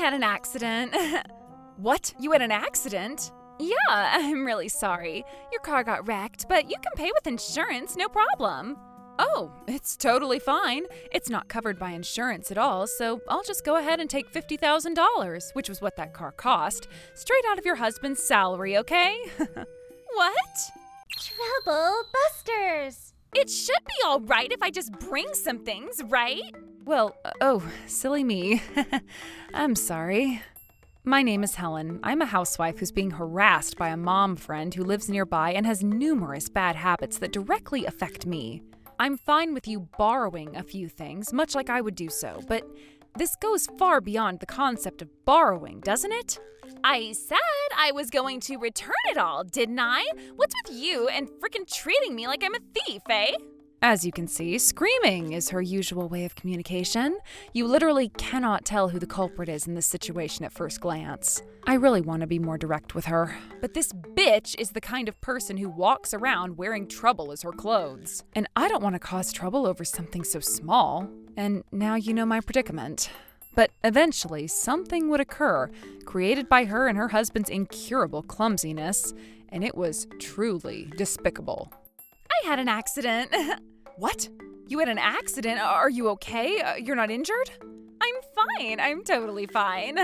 had an accident. What? You had an accident? Yeah, I'm really sorry. Your car got wrecked, but you can pay with insurance, no problem. Oh, it's totally fine. It's not covered by insurance at all, so I'll just go ahead and take $50,000, which was what that car cost, straight out of your husband's salary, okay? What? Trouble busters! It should be all right if I just bring some things, right? Well, silly me. I'm sorry. My name is Helen. I'm a housewife who's being harassed by a mom friend who lives nearby and has numerous bad habits that directly affect me. I'm fine with you borrowing a few things, much like I would do so, but this goes far beyond the concept of borrowing, doesn't it? I said I was going to return it all, didn't I? What's with you and frickin' treating me like I'm a thief, eh? As you can see, screaming is her usual way of communication. You literally cannot tell who the culprit is in this situation at first glance. I really want to be more direct with her. But this bitch is the kind of person who walks around wearing trouble as her clothes. And I don't want to cause trouble over something so small. And now you know my predicament. But eventually, something would occur, created by her and her husband's incurable clumsiness, and it was truly despicable. I had an accident. What? You had an accident? Are you okay? You're not injured? I'm fine. I'm totally fine.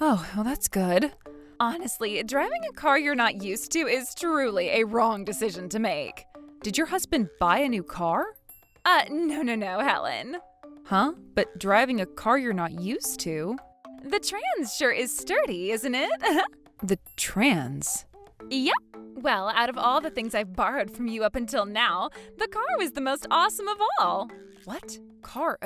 Oh, well, that's good. Honestly, driving a car you're not used to is truly a wrong decision to make. Did your husband buy a new car? No, Helen. Huh? But driving a car you're not used to? The trans sure is sturdy, isn't it? The trans? Yep. Well, out of all the things I've borrowed from you up until now, the car was the most awesome of all. What? Car?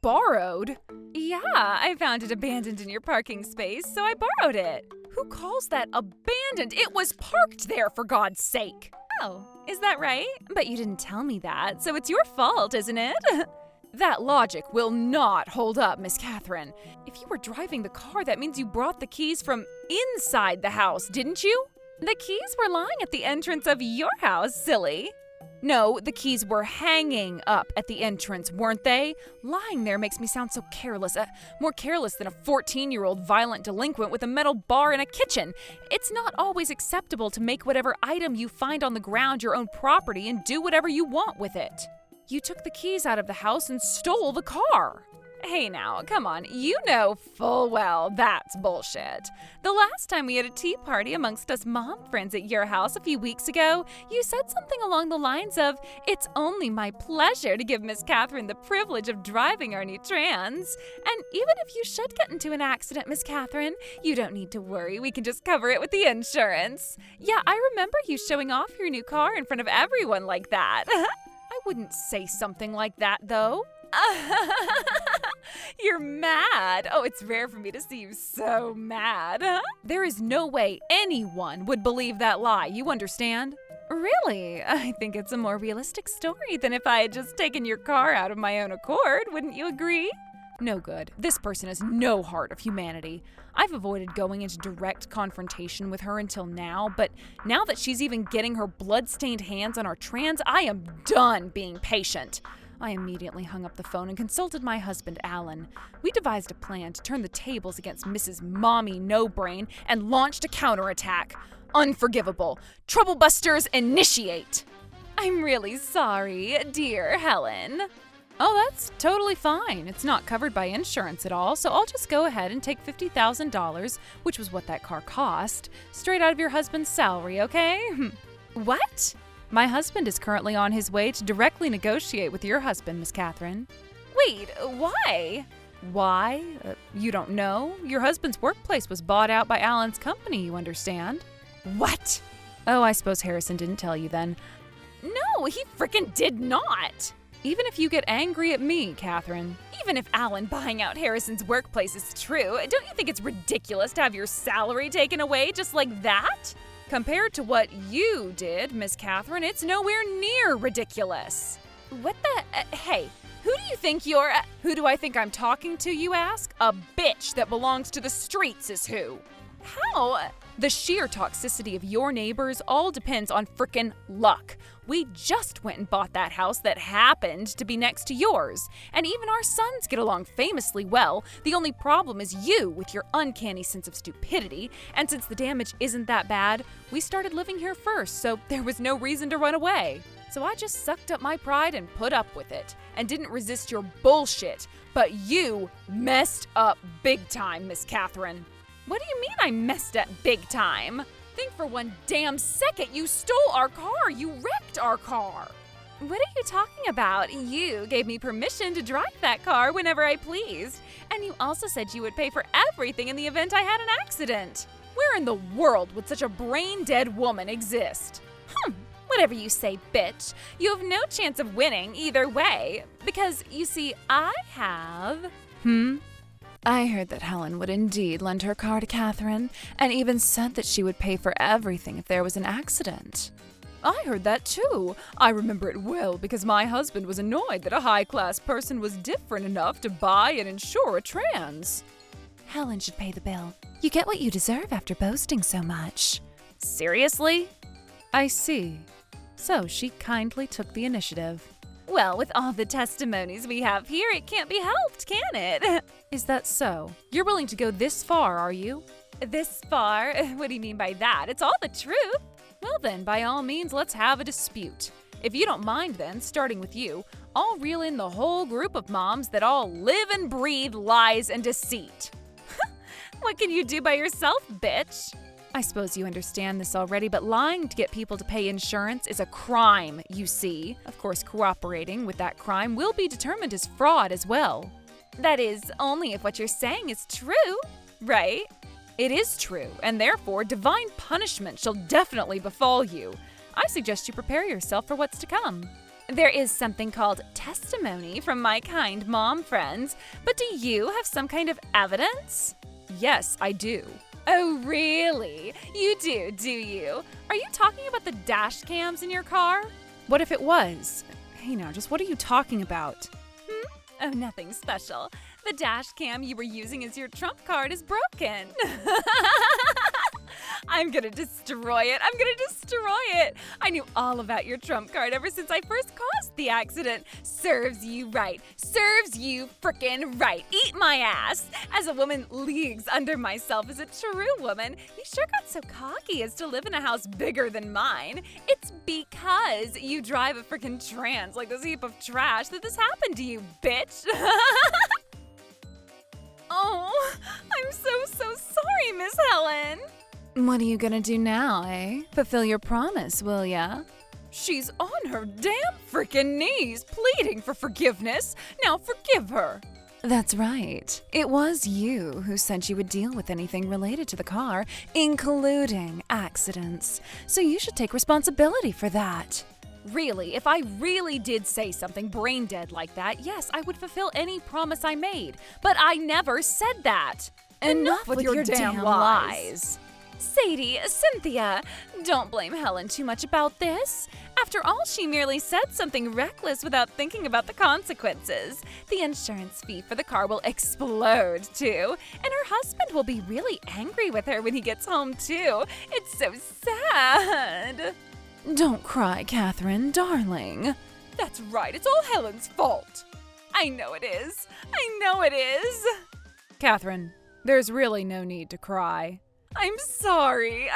Borrowed? Yeah, I found it abandoned in your parking space, so I borrowed it. Who calls that abandoned? It was parked there, for God's sake. Oh, is that right? But you didn't tell me that, so it's your fault, isn't it? That logic will not hold up, Miss Kathryn. If you were driving the car, that means you brought the keys from inside the house, didn't you? The keys were lying at the entrance of your house, silly. No, the keys were hanging up at the entrance, weren't they? Lying there makes me sound so careless, more careless than a 14-year-old violent delinquent with a metal bar in a kitchen. It's not always acceptable to make whatever item you find on the ground your own property and do whatever you want with it. You took the keys out of the house and stole the car. Hey now, come on, you know full well that's bullshit. The last time we had a tea party amongst us mom friends at your house a few weeks ago, you said something along the lines of, "It's only my pleasure to give Miss Kathryn the privilege of driving our new trans. And even if you should get into an accident, Miss Kathryn, you don't need to worry, we can just cover it with the insurance." Yeah, I remember you showing off your new car in front of everyone like that. I wouldn't say something like that, though. You're mad. Oh, it's rare for me to see you so mad. There is no way anyone would believe that lie, you understand? Really? I think it's a more realistic story than if I had just taken your car out of my own accord, wouldn't you agree? No good. This person has no heart of humanity. I've avoided going into direct confrontation with her until now, but now that she's even getting her blood-stained hands on our trans, I am done being patient. I immediately hung up the phone and consulted my husband, Alan. We devised a plan to turn the tables against Mrs. Mommy No Brain and launched a counterattack. Unforgivable. Troublebusters initiate. I'm really sorry, dear Helen. Oh, that's totally fine. It's not covered by insurance at all, so I'll just go ahead and take $50,000, which was what that car cost, straight out of your husband's salary, okay? What? My husband is currently on his way to directly negotiate with your husband, Miss Kathryn. Wait, why? Why? You don't know? Your husband's workplace was bought out by Alan's company, you understand? What? Oh, I suppose Harrison didn't tell you then. No, he frickin' did not! Even if you get angry at me, Kathryn. Even if Alan buying out Harrison's workplace is true, don't you think it's ridiculous to have your salary taken away just like that? Compared to what you did, Miss Kathryn, it's nowhere near ridiculous. What the? Hey, who do you think you're? Who do I think I'm talking to, you ask? A bitch that belongs to the streets is who. How? The sheer toxicity of your neighbors all depends on frickin' luck. We just went and bought that house that happened to be next to yours. And even our sons get along famously well. The only problem is you with your uncanny sense of stupidity. And since the damage isn't that bad, we started living here first, so there was no reason to run away. So I just sucked up my pride and put up with it, and didn't resist your bullshit. But you messed up big time, Miss Kathryn. What do you mean I messed up big time? Think for one damn second you stole our car. You wrecked our car. What are you talking about? You gave me permission to drive that car whenever I pleased. And you also said you would pay for everything in the event I had an accident. Where in the world would such a brain-dead woman exist? Whatever you say, bitch. You have no chance of winning either way. Because, you see, I have… I heard that Helen would indeed lend her car to Kathryn, and even said that she would pay for everything if there was an accident. I heard that too. I remember it well because my husband was annoyed that a high-class person was different enough to buy and insure a trans. Helen should pay the bill. You get what you deserve after boasting so much. Seriously? I see. So she kindly took the initiative. Well, with all the testimonies we have here, it can't be helped, can it? Is that so? You're willing to go this far, are you? This far? What do you mean by that? It's all the truth. Well then, by all means, let's have a dispute. If you don't mind then, starting with you, I'll reel in the whole group of moms that all live and breathe lies and deceit. What can you do by yourself, bitch? I suppose you understand this already, but lying to get people to pay insurance is a crime, you see. Of course, cooperating with that crime will be determined as fraud as well. That is, only if what you're saying is true, right? It is true, and therefore divine punishment shall definitely befall you. I suggest you prepare yourself for what's to come. There is something called testimony from my kind mom friends, but do you have some kind of evidence? Yes, I do. Oh, really? You do you? Are you talking about the dash cams in your car? What if it was? Hey now, just what are you talking about? Oh, nothing special. The dash cam you were using as your trump card is broken. I'm gonna destroy it. I knew all about your trump card ever since I first caused the accident. Serves you right. Serves you frickin' right. Eat my ass. As a woman leagues under myself as a true woman, you sure got so cocky as to live in a house bigger than mine. It's because you drive a frickin' trans like this heap of trash that this happened to you, bitch. Oh, I'm so sorry, Miss Helen. What are you gonna do now, eh? Fulfill your promise, will ya? She's on her damn frickin' knees, pleading for forgiveness. Now forgive her. That's right. It was you who said you would deal with anything related to the car, including accidents. So you should take responsibility for that. Really, if I really did say something brain dead like that, yes, I would fulfill any promise I made. But I never said that. Enough with your damn lies. Sadie, Cynthia, don't blame Helen too much about this. After all, she merely said something reckless without thinking about the consequences. The insurance fee for the car will explode, too. And her husband will be really angry with her when he gets home, too. It's so sad. Don't cry, Kathryn, darling. That's right, it's all Helen's fault. I know it is. Kathryn, there's really no need to cry. I'm sorry.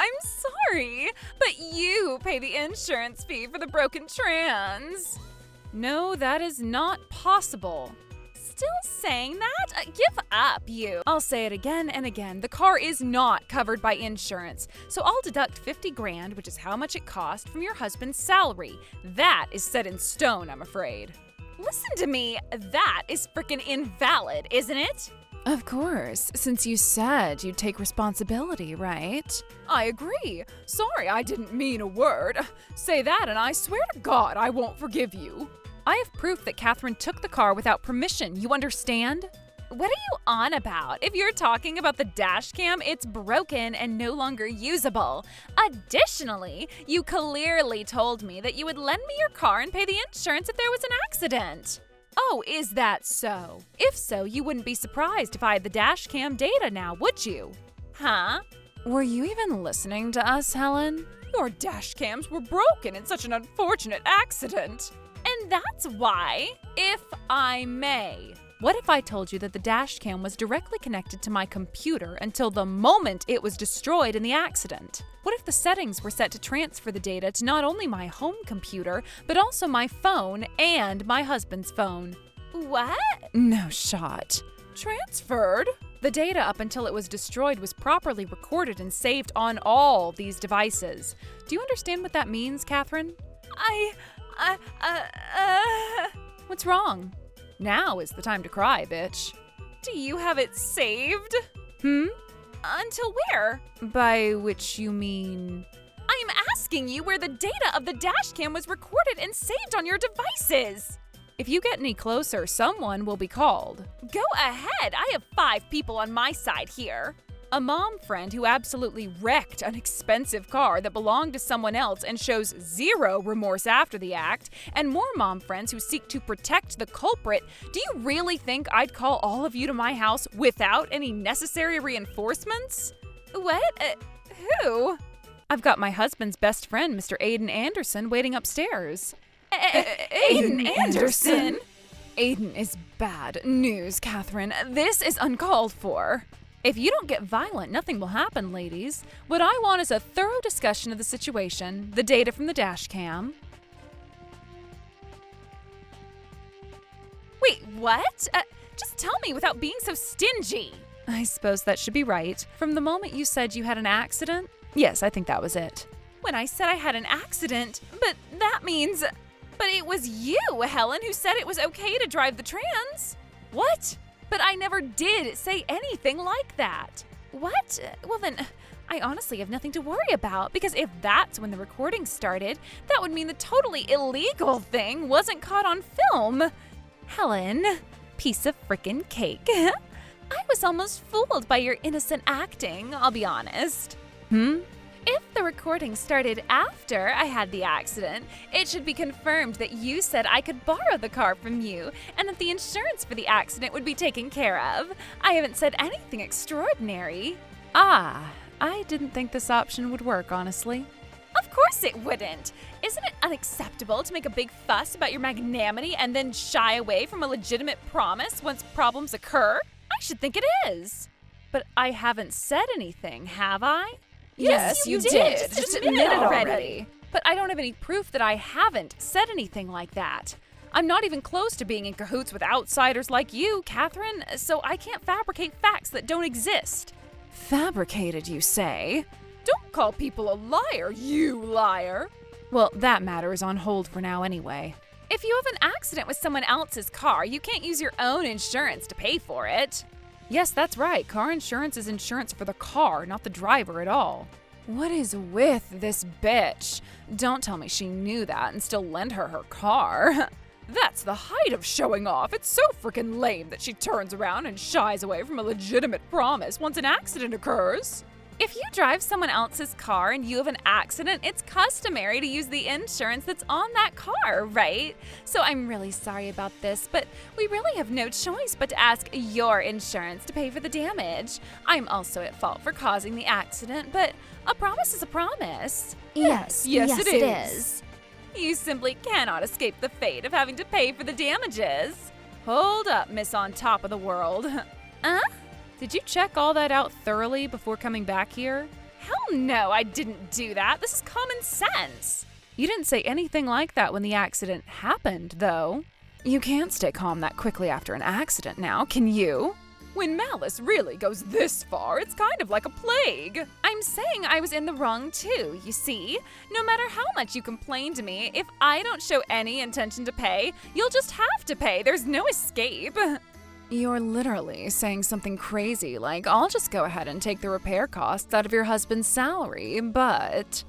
But you pay the insurance fee for the broken trans. No, that is not possible. Still saying that? Give up, you. I'll say it again and again. The car is not covered by insurance. So I'll deduct $50,000, which is how much it cost, from your husband's salary. That is set in stone, I'm afraid. Listen to me. That is frickin' invalid, isn't it? Of course, since you said you'd take responsibility, right? I agree. Sorry, I didn't mean a word. Say that and I swear to God I won't forgive you. I have proof that Kathryn took the car without permission, you understand? What are you on about? If you're talking about the dash cam, it's broken and no longer usable. Additionally, you clearly told me that you would lend me your car and pay the insurance if there was an accident. Oh, is that so? If so, you wouldn't be surprised if I had the dash cam data now, would you? Huh? Were you even listening to us, Helen? Your dash cams were broken in such an unfortunate accident. And that's why, if I may. What if I told you that the dash cam was directly connected to my computer until the moment it was destroyed in the accident? What if the settings were set to transfer the data to not only my home computer, but also my phone and my husband's phone? What? No shot. Transferred? The data up until it was destroyed was properly recorded and saved on all these devices. Do you understand what that means, Kathryn? What's wrong? Now is the time to cry, bitch. Do you have it saved? Until where? By which you mean? I'm asking you where the data of the dashcam was recorded and saved on your devices. If you get any closer, someone will be called. Go ahead, I have 5 people on my side here. A mom friend who absolutely wrecked an expensive car that belonged to someone else and shows 0 remorse after the act, and more mom friends who seek to protect the culprit. Do you really think I'd call all of you to my house without any necessary reinforcements? What? Who? I've got my husband's best friend, Mr. Aiden Anderson, waiting upstairs. Aiden Anderson? Aiden is bad news, Kathryn. This is uncalled for. If you don't get violent, nothing will happen, ladies. What I want is a thorough discussion of the situation, the data from the dash cam. Wait, what? Just tell me without being so stingy. I suppose that should be right. From the moment you said you had an accident? Yes, I think that was it. When I said I had an accident, but that means... But it was you, Helen, who said it was okay to drive the trans. What? But I never did say anything like that. What? Well then, I honestly have nothing to worry about, because if that's when the recording started, that would mean the totally illegal thing wasn't caught on film. Helen, piece of frickin' cake. I was almost fooled by your innocent acting, I'll be honest. If the recording started after I had the accident, it should be confirmed that you said I could borrow the car from you and that the insurance for the accident would be taken care of. I haven't said anything extraordinary. I didn't think this option would work, honestly. Of course it wouldn't. Isn't it unacceptable to make a big fuss about your magnanimity and then shy away from a legitimate promise once problems occur? I should think it is. But I haven't said anything, have I? Yes, you did. Just admit it already. But I don't have any proof that I haven't said anything like that. I'm not even close to being in cahoots with outsiders like you, Kathryn, so I can't fabricate facts that don't exist. Fabricated, you say? Don't call people a liar, you liar. Well, that matter is on hold for now anyway. If you have an accident with someone else's car, you can't use your own insurance to pay for it. Yes, that's right. Car insurance is insurance for the car, not the driver at all. What is with this bitch? Don't tell me she knew that and still lent her car. That's the height of showing off. It's so freaking lame that she turns around and shies away from a legitimate promise once an accident occurs. If you drive someone else's car and you have an accident, it's customary to use the insurance that's on that car, right? So I'm really sorry about this, but we really have no choice but to ask your insurance to pay for the damage. I'm also at fault for causing the accident, but a promise is a promise. Yes, it is. You simply cannot escape the fate of having to pay for the damages. Hold up, Miss On Top of the World. Did you check all that out thoroughly before coming back here? Hell no, I didn't do that. This is common sense. You didn't say anything like that when the accident happened, though. You can't stay calm that quickly after an accident now, can you? When malice really goes this far, it's kind of like a plague. I'm saying I was in the wrong too, you see? No matter how much you complain to me, if I don't show any intention to pay, you'll just have to pay. There's no escape. You're literally saying something crazy like, I'll just go ahead and take the repair costs out of your husband's salary, but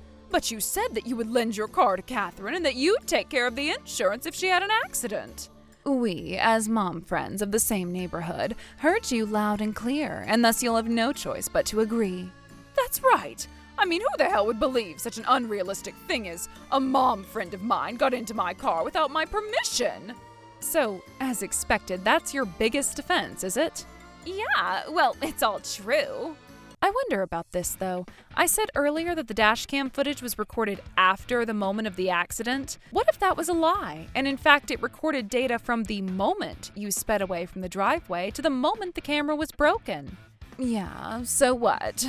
you said that you would lend your car to Kathryn and that you'd take care of the insurance if she had an accident. We, as mom friends of the same neighborhood, heard you loud and clear, and thus you'll have no choice but to agree. That's right. I mean, who the hell would believe such an unrealistic thing as a mom friend of mine got into my car without my permission? So, as expected, that's your biggest defense, is it? Yeah, well, it's all true. I wonder about this, though. I said earlier that the dashcam footage was recorded after the moment of the accident. What if that was a lie, and in fact it recorded data from the moment you sped away from the driveway to the moment the camera was broken? Yeah, so what?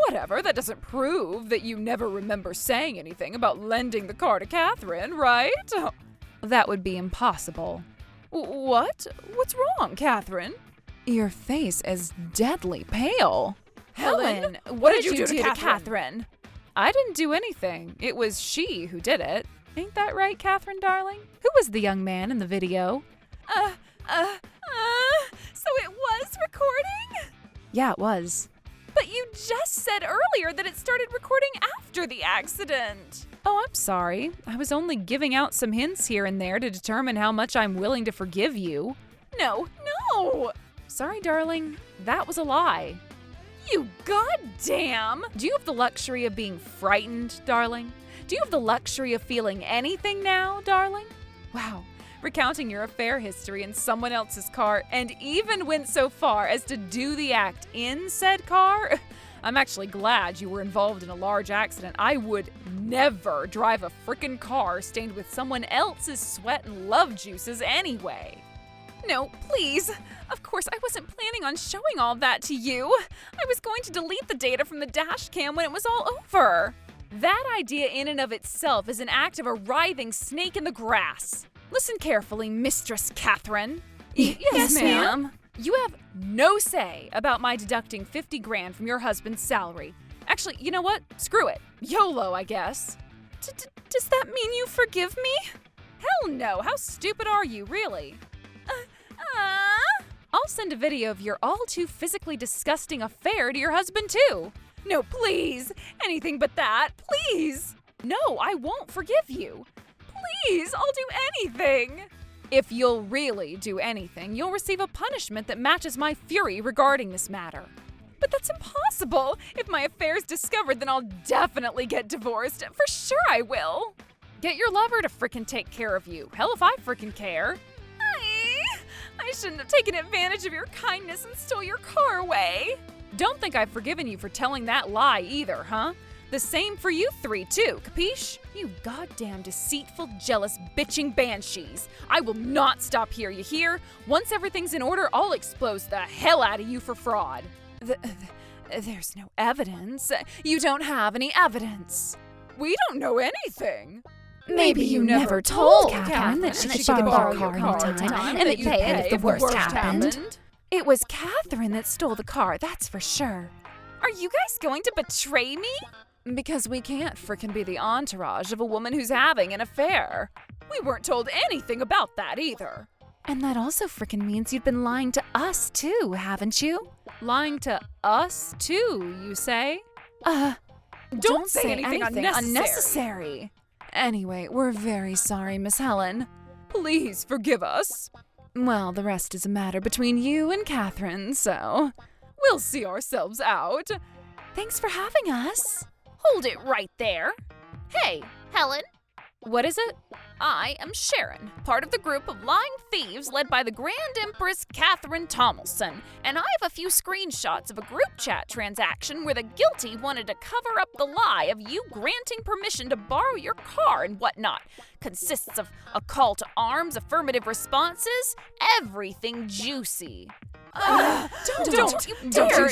Whatever, that doesn't prove that you never remember saying anything about lending the car to Kathryn, right? That would be impossible. What? What's wrong, Kathryn? Your face is deadly pale. Helen, what did you do to Kathryn? I didn't do anything. It was she who did it. Ain't that right, Kathryn, darling? Who was the young man in the video? So it was recording? Yeah, it was. But you just said earlier that it started recording after the accident. Oh, I'm sorry. I was only giving out some hints here and there to determine how much I'm willing to forgive you. No. Sorry, darling. That was a lie. You goddamn! Do you have the luxury of being frightened, darling? Do you have the luxury of feeling anything now, darling? Wow. Recounting your affair history in someone else's car and even went so far as to do the act in said car? I'm actually glad you were involved in a large accident. I would never drive a frickin' car stained with someone else's sweat and love juices anyway. No, please. Of course, I wasn't planning on showing all that to you. I was going to delete the data from the dash cam when it was all over. That idea in and of itself is an act of a writhing snake in the grass. Listen carefully, Mistress Kathryn. Yes, ma'am. You have no say about my deducting 50 grand from your husband's salary. Actually, you know what? Screw it. YOLO, I guess. Does that mean you forgive me? Hell no. How stupid are you, really? I'll send a video of your all too physically disgusting affair to your husband, too. No, please. Anything but that. Please. No, I won't forgive you. Please, I'll do anything. If you'll really do anything, you'll receive a punishment that matches my fury regarding this matter. But that's impossible. If my affair's discovered, then I'll definitely get divorced. For sure I will. Get your lover to frickin' take care of you. Hell if I frickin' care. I shouldn't have taken advantage of your kindness and stole your car away. Don't think I've forgiven you for telling that lie either, huh? The same for you three, too, capiche? You goddamn deceitful, jealous, bitching banshees. I will not stop here, you hear? Once everything's in order, I'll expose the hell out of you for fraud. There's no evidence. You don't have any evidence. We don't know anything. Maybe you never told Kathryn that she could borrow your car anytime and that you'd pay it if the worst happened. It was Kathryn that stole the car, that's for sure. Are you guys going to betray me? Because we can't frickin' be the entourage of a woman who's having an affair. We weren't told anything about that either. And that also frickin' means you've been lying to us too, haven't you? Lying to us too, you say? Don't say anything unnecessary. Anyway, we're very sorry, Miss Helen. Please forgive us. Well, the rest is a matter between you and Kathryn, so we'll see ourselves out. Thanks for having us. Hold it right there. Hey, Helen. What is it? I am Sharon, part of the group of lying thieves led by the Grand Empress Kathryn Tomlinson, and I have a few screenshots of a group chat transaction where the guilty wanted to cover up the lie of you granting permission to borrow your car and whatnot. Consists of a call to arms, affirmative responses, everything juicy. Don't you dare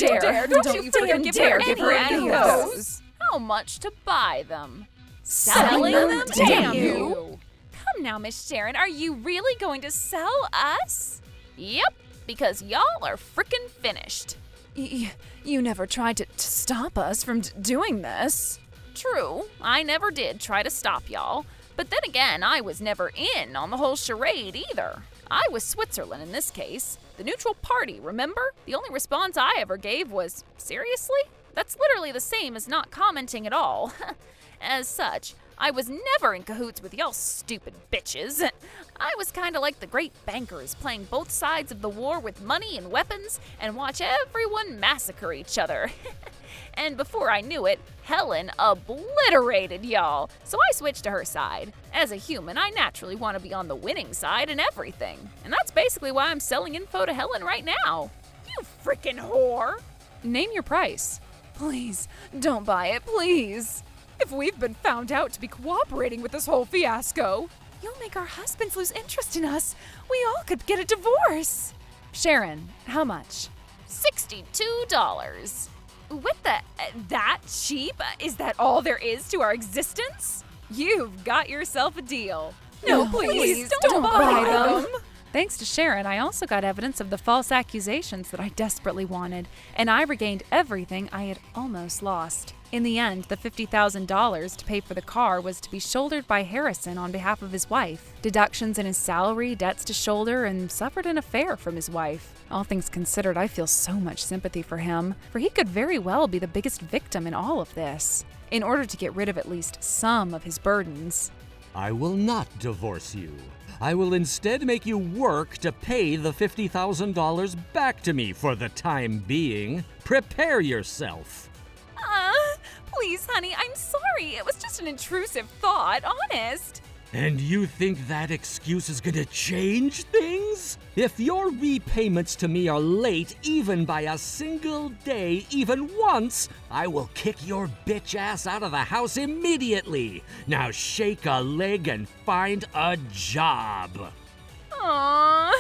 give her any of those. How much to buy them? Selling them? Damn you! Come now, Miss Sharon, are you really going to sell us? Yep, because y'all are frickin' finished. You never tried to stop us from doing this. True, I never did try to stop y'all. But then again, I was never in on the whole charade either. I was Switzerland in this case. The neutral party, remember? The only response I ever gave was, seriously? That's literally the same as not commenting at all. As such, I was never in cahoots with y'all stupid bitches. I was kinda like the great bankers playing both sides of the war with money and weapons and watch everyone massacre each other. And before I knew it, Helen obliterated y'all, so I switched to her side. As a human, I naturally want to be on the winning side in everything. And that's basically why I'm selling info to Helen right now. You frickin' whore! Name your price. Please, don't buy it, please. If we've been found out to be cooperating with this whole fiasco, you'll make our husbands lose interest in us. We all could get a divorce. Sharon, how much? $62. What the? That cheap? Is that all there is to our existence? You've got yourself a deal. No, please, don't buy them. Thanks to Sharon, I also got evidence of the false accusations that I desperately wanted, and I regained everything I had almost lost. In the end, the $50,000 to pay for the car was to be shouldered by Harrison on behalf of his wife. Deductions in his salary, debts to shoulder, and suffered an affair from his wife. All things considered, I feel so much sympathy for him, for he could very well be the biggest victim in all of this, in order to get rid of at least some of his burdens. I will not divorce you. I will instead make you work to pay the $50,000 back to me for the time being. Prepare yourself. Please, honey, I'm sorry. It was just an intrusive thought, honest. And you think that excuse is gonna change things? If your repayments to me are late even by a single day, even once, I will kick your bitch ass out of the house immediately. Now shake a leg and find a job. Aww.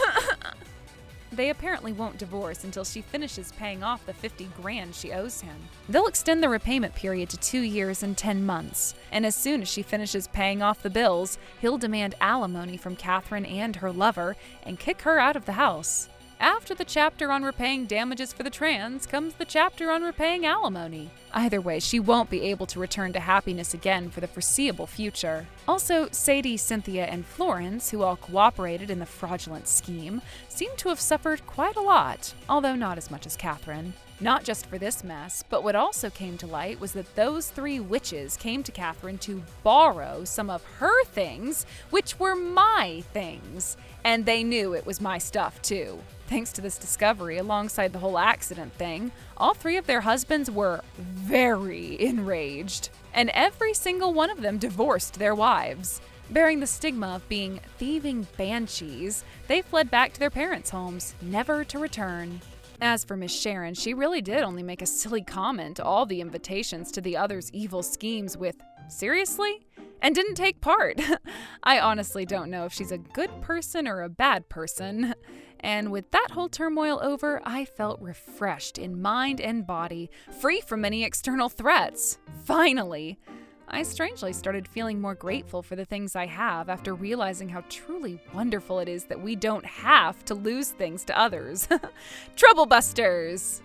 They apparently won't divorce until she finishes paying off the $50,000 she owes him. They'll extend the repayment period to 2 years and 10 months, and as soon as she finishes paying off the bills, he'll demand alimony from Kathryn and her lover and kick her out of the house. After the chapter on repaying damages for the trans comes the chapter on repaying alimony. Either way, she won't be able to return to happiness again for the foreseeable future. Also, Sadie, Cynthia, and Florence, who all cooperated in the fraudulent scheme, seem to have suffered quite a lot, although not as much as Kathryn. Not just for this mess, but what also came to light was that those 3 witches came to Kathryn to borrow some of her things, which were my things. And they knew it was my stuff, too. Thanks to this discovery, alongside the whole accident thing, all 3 of their husbands were very enraged. And every single one of them divorced their wives. Bearing the stigma of being thieving banshees, they fled back to their parents' homes, never to return. As for Miss Sharon, she really did only make a silly comment to all the invitations to the others' evil schemes with, "Seriously?" and didn't take part. I honestly don't know if she's a good person or a bad person. And with that whole turmoil over, I felt refreshed in mind and body, free from any external threats. Finally! I strangely started feeling more grateful for the things I have after realizing how truly wonderful it is that we don't have to lose things to others. Trouble Busters!